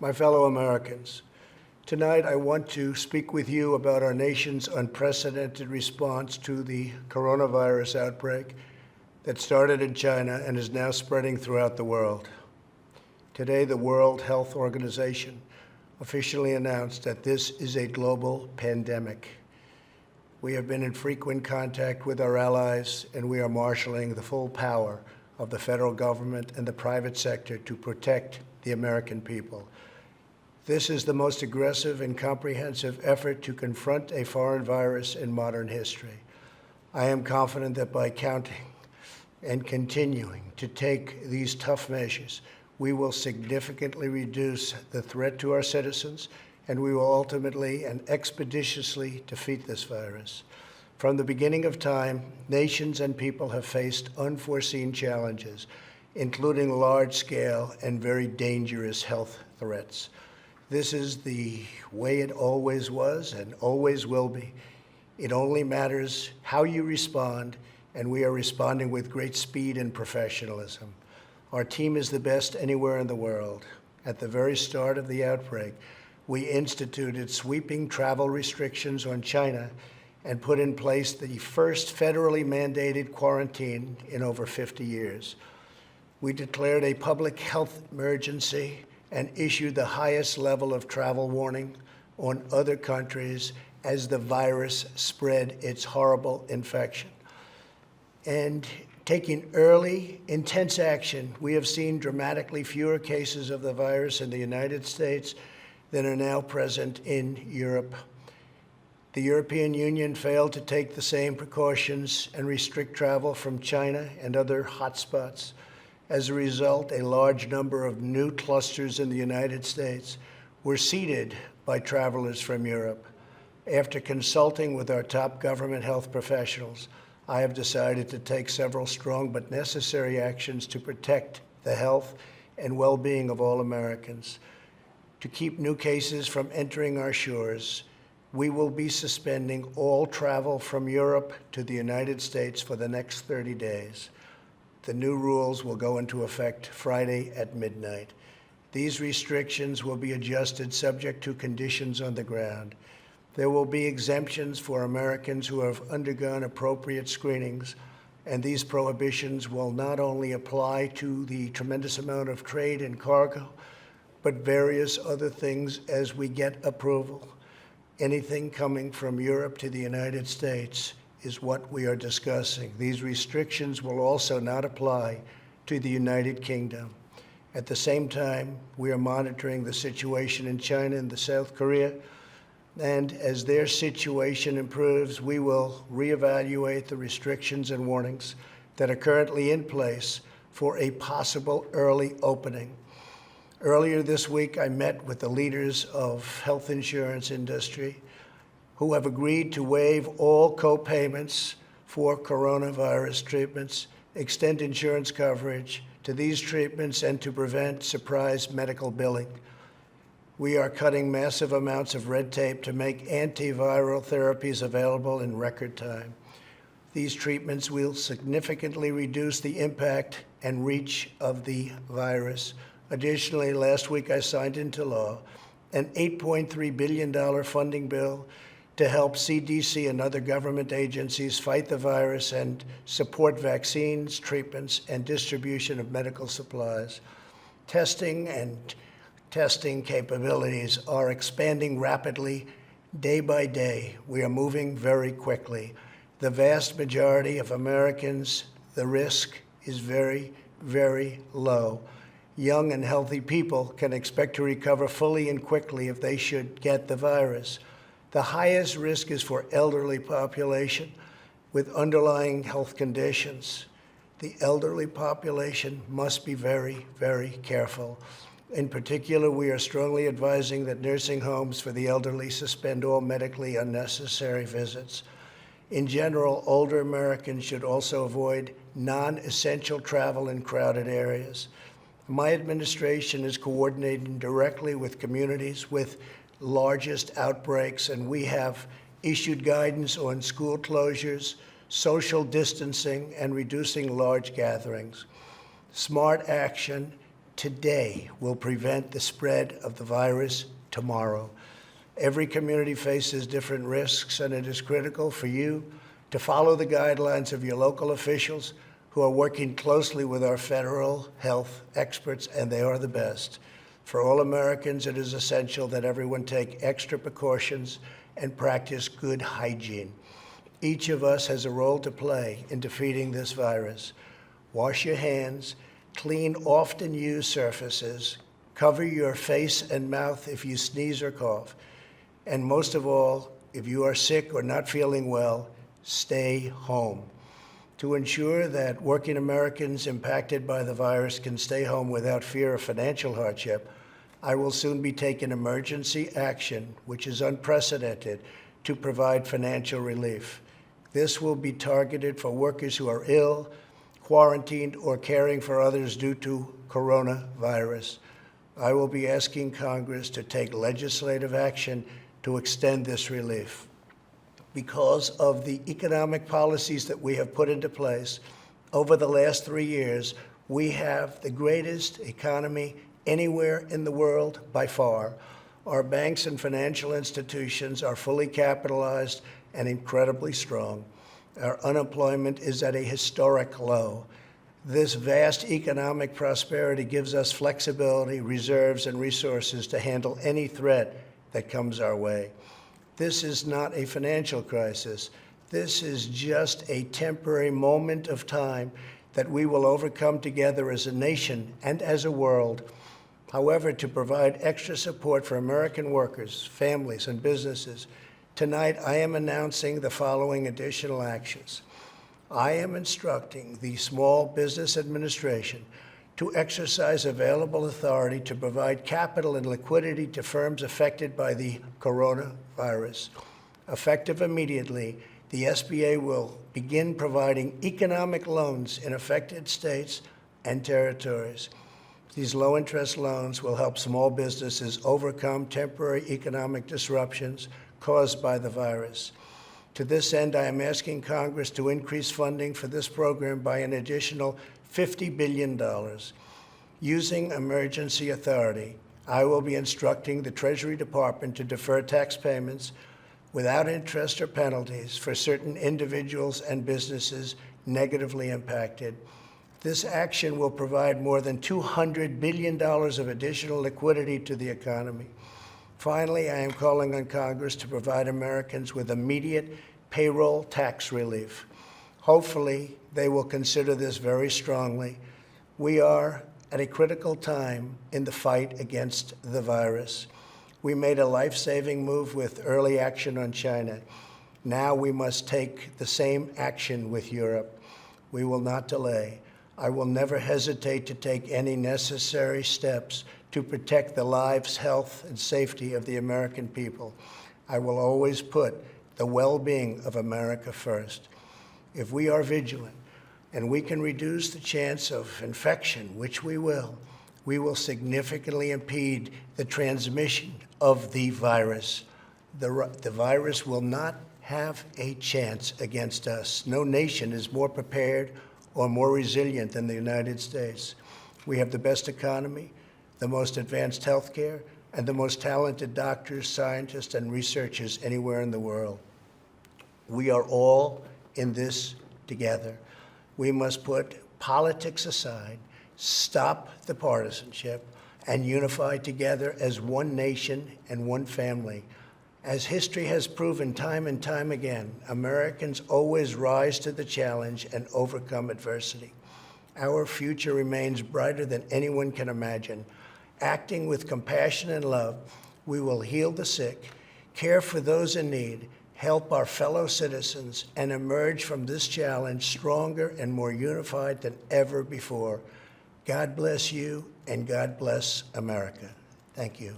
My fellow Americans, tonight I want to speak with you about our nation's unprecedented response to the coronavirus outbreak that started in China and is now spreading throughout the world. Today, the World Health Organization officially announced that this is a global pandemic. We have been in frequent contact with our allies, and we are marshaling the full power of the federal government and the private sector to protect the American people. This is the most aggressive and comprehensive effort to confront a foreign virus in modern history. I am confident that by counting and continuing to take these tough measures, we will significantly reduce the threat to our citizens, and we will ultimately and expeditiously defeat this virus. From the beginning of time, nations and people have faced unforeseen challenges, including large-scale and very dangerous health threats. This is the way it always was and always will be. It only matters how you respond, and we are responding with great speed and professionalism. Our team is the best anywhere in the world. At the very start of the outbreak, we instituted sweeping travel restrictions on China and put in place the first federally mandated quarantine in over 50 years. We declared a public health emergency and issued the highest level of travel warning on other countries as the virus spread its horrible infection. And taking early, intense action, we have seen dramatically fewer cases of the virus in the United States than are now present in Europe. The European Union failed to take the same precautions and restrict travel from China and other hotspots. As a result, a large number of new clusters in the United States were seeded by travelers from Europe. After consulting with our top government health professionals, I have decided to take several strong but necessary actions to protect the health and well-being of all Americans. To keep new cases from entering our shores, we will be suspending all travel from Europe to the United States for the next 30 days. The new rules will go into effect Friday at midnight. These restrictions will be adjusted subject to conditions on the ground. There will be exemptions for Americans who have undergone appropriate screenings, and these prohibitions will not only apply to the tremendous amount of trade and cargo, but various other things as we get approval. Anything coming from Europe to the United States is what we are discussing. These restrictions will also not apply to the United Kingdom. At the same time, we are monitoring the situation in China and South Korea, and as their situation improves, we will reevaluate the restrictions and warnings that are currently in place for a possible early opening. Earlier this week, I met with the leaders of health insurance industry who have agreed to waive all co-payments for coronavirus treatments, extend insurance coverage to these treatments, and to prevent surprise medical billing. We are cutting massive amounts of red tape to make antiviral therapies available in record time. These treatments will significantly reduce the impact and reach of the virus. Additionally, last week I signed into law an $8.3 billion funding bill to help CDC and other government agencies fight the virus and support vaccines, treatments, and distribution of medical supplies. Testing capabilities are expanding rapidly day by day. We are moving very quickly. The vast majority of Americans, the risk is very, very low. Young and healthy people can expect to recover fully and quickly if they should get the virus. The highest risk is for elderly population with underlying health conditions. The elderly population must be very, very careful. In particular, we are strongly advising that nursing homes for the elderly suspend all medically unnecessary visits. In general, older Americans should also avoid non-essential travel in crowded areas. My administration is coordinating directly with communities with largest outbreaks, and we have issued guidance on school closures, social distancing, and reducing large gatherings. Smart action today will prevent the spread of the virus tomorrow. Every community faces different risks, and it is critical for you to follow the guidelines of your local officials who are working closely with our federal health experts, and they are the best. For all Americans, it is essential that everyone take extra precautions and practice good hygiene. Each of us has a role to play in defeating this virus. Wash your hands, clean often used surfaces, cover your face and mouth if you sneeze or cough, and most of all, if you are sick or not feeling well, stay home. To ensure that working Americans impacted by the virus can stay home without fear of financial hardship, I will soon be taking emergency action, which is unprecedented, to provide financial relief. This will be targeted for workers who are ill, quarantined, or caring for others due to coronavirus. I will be asking Congress to take legislative action to extend this relief. Because of the economic policies that we have put into place over the last 3 years, we have the greatest economy anywhere in the world by far. Our banks and financial institutions are fully capitalized and incredibly strong. Our unemployment is at a historic low. This vast economic prosperity gives us flexibility, reserves, and resources to handle any threat that comes our way. This is not a financial crisis. This is just a temporary moment of time that we will overcome together as a nation and as a world. However, to provide extra support for American workers, families, and businesses, tonight I am announcing the following additional actions. I am instructing the Small Business Administration to exercise available authority to provide capital and liquidity to firms affected by the coronavirus. Effective immediately, the SBA will begin providing economic loans in affected states and territories. These low-interest loans will help small businesses overcome temporary economic disruptions caused by the virus. To this end, I am asking Congress to increase funding for this program by an additional $50 billion. Using emergency authority, I will be instructing the Treasury Department to defer tax payments without interest or penalties for certain individuals and businesses negatively impacted. This action will provide more than $200 billion of additional liquidity to the economy. Finally, I am calling on Congress to provide Americans with immediate payroll tax relief. Hopefully, they will consider this very strongly. We are at a critical time in the fight against the virus. We made a life-saving move with early action on China. Now we must take the same action with Europe. We will not delay. I will never hesitate to take any necessary steps to protect the lives, health, and safety of the American people. I will always put the well-being of America first. If we are vigilant and we can reduce the chance of infection, which we will significantly impede the transmission of the virus. The virus will not have a chance against us. No nation is more prepared or more resilient than the United States. We have the best economy, the most advanced health care, and the most talented doctors, scientists, and researchers anywhere in the world. We are all in this together. We must put politics aside, stop the partisanship, and unify together as one nation and one family. As history has proven time and time again, Americans always rise to the challenge and overcome adversity. Our future remains brighter than anyone can imagine. Acting with compassion and love, we will heal the sick, care for those in need, help our fellow citizens, and emerge from this challenge stronger and more unified than ever before. God bless you, and God bless America. Thank you.